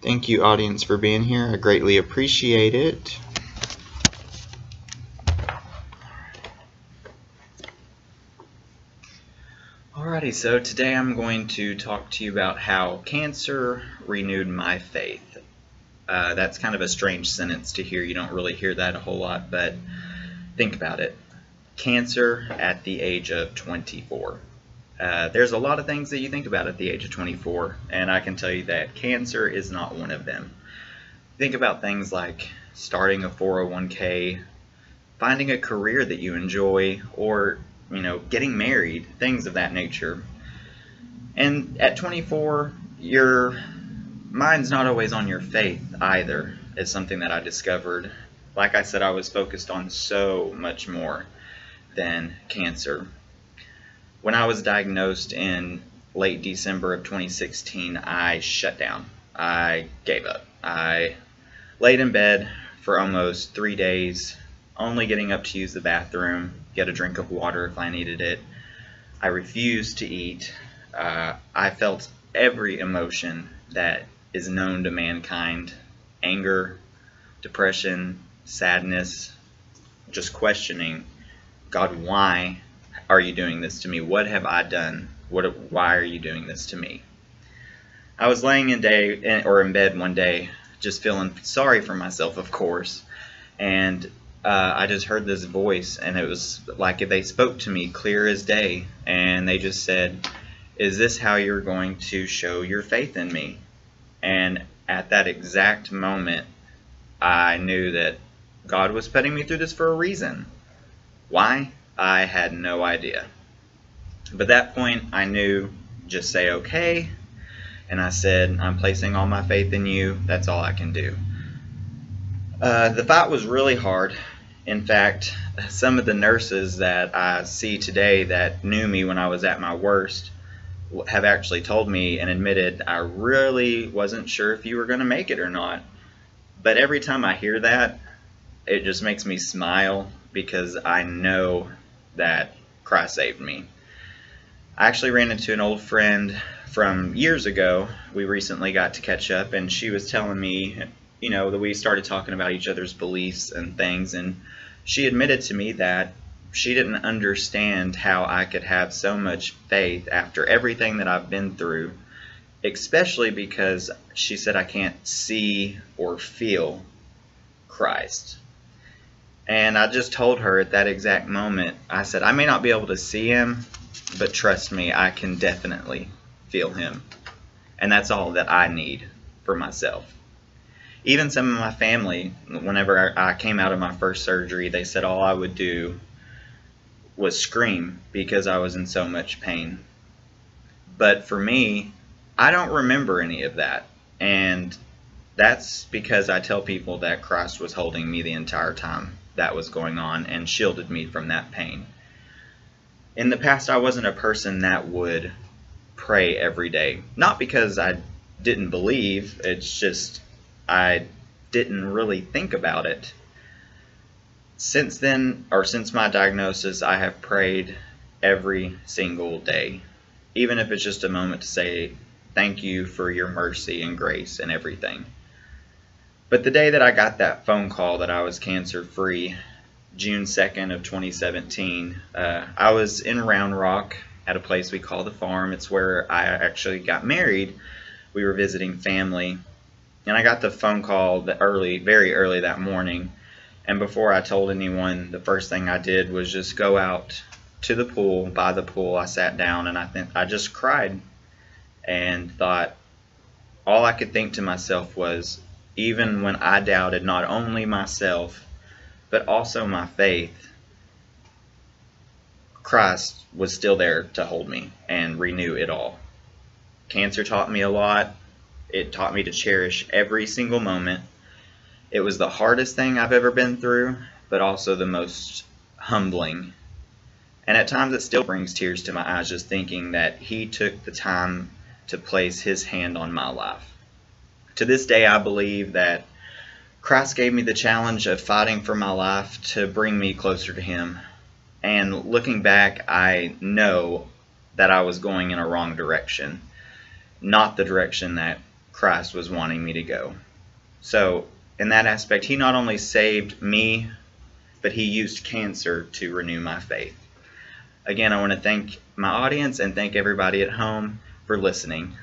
Thank you, audience, for being here. I greatly appreciate it. Alrighty, so today I'm going to talk to you about how cancer renewed my faith. That's kind of a strange sentence to hear. You don't really hear that a whole lot, but think about it. Cancer at the age of 24. There's a lot of things that you think about at the age of 24, and I can tell you that cancer is not one of them. Think about things like starting a 401k, finding a career that you enjoy, or getting married, things of that nature. And at 24, your mind's not always on your faith either. It's something that I discovered. Like I said, I was focused on so much more than cancer. When I was diagnosed in late December of 2016, I shut down. I gave up. I laid in bed for almost 3 days, only getting up to use the bathroom, get a drink of water if I needed it. I refused to eat. I felt every emotion that is known to mankind: anger, depression, sadness, just questioning, God, why are you doing this to me? What have I done? Why are you doing this to me? I was laying in bed one day, just feeling sorry for myself, of course, and I just heard this voice, and it was like if they spoke to me clear as day, and they just said, "Is this how you're going to show your faith in me?" And at that exact moment, I knew that God was putting me through this for a reason. Why? I had no idea. But at that point, I knew, just say okay, and I said, I'm placing all my faith in you. That's all I can do. The fight was really hard. In fact, some of the nurses that I see today that knew me when I was at my worst have actually told me and admitted, I really wasn't sure if you were going to make it or not. But every time I hear that, it just makes me smile, because I know that Christ saved me. I actually ran into an old friend from years ago. We recently got to catch up, and she was telling me, that we started talking about each other's beliefs and things, and she admitted to me that she didn't understand how I could have so much faith after everything that I've been through, especially because she said I can't see or feel Christ. And I just told her at that exact moment, I said, I may not be able to see him, but trust me, I can definitely feel him. And that's all that I need for myself. Even some of my family, whenever I came out of my first surgery, they said all I would do was scream because I was in so much pain. But for me, I don't remember any of that. And that's because I tell people that Christ was holding me the entire time that was going on and shielded me from that pain. In the past, I wasn't a person that would pray every day. Not because I didn't believe, it's just I didn't really think about it. Since then, or since my diagnosis, I have prayed every single day. Even if it's just a moment to say thank you for your mercy and grace and everything. But the day that I got that phone call that I was cancer-free, June 2nd of 2017, I was in Round Rock at a place we call the farm. It's where I actually got married. We were visiting family, and I got the phone call very early that morning. And before I told anyone, the first thing I did was just go out to the pool. By the pool, I sat down, and I just cried and thought, all I could think to myself was, even when I doubted not only myself, but also my faith, Christ was still there to hold me and renew it all. Cancer taught me a lot. It taught me to cherish every single moment. It was the hardest thing I've ever been through, but also the most humbling. And at times it still brings tears to my eyes just thinking that he took the time to place his hand on my life. To this day, I believe that Christ gave me the challenge of fighting for my life to bring me closer to him. And looking back, I know that I was going in a wrong direction. Not the direction that Christ was wanting me to go. So in that aspect, he not only saved me, but he used cancer to renew my faith. Again, I want to thank my audience and thank everybody at home for listening.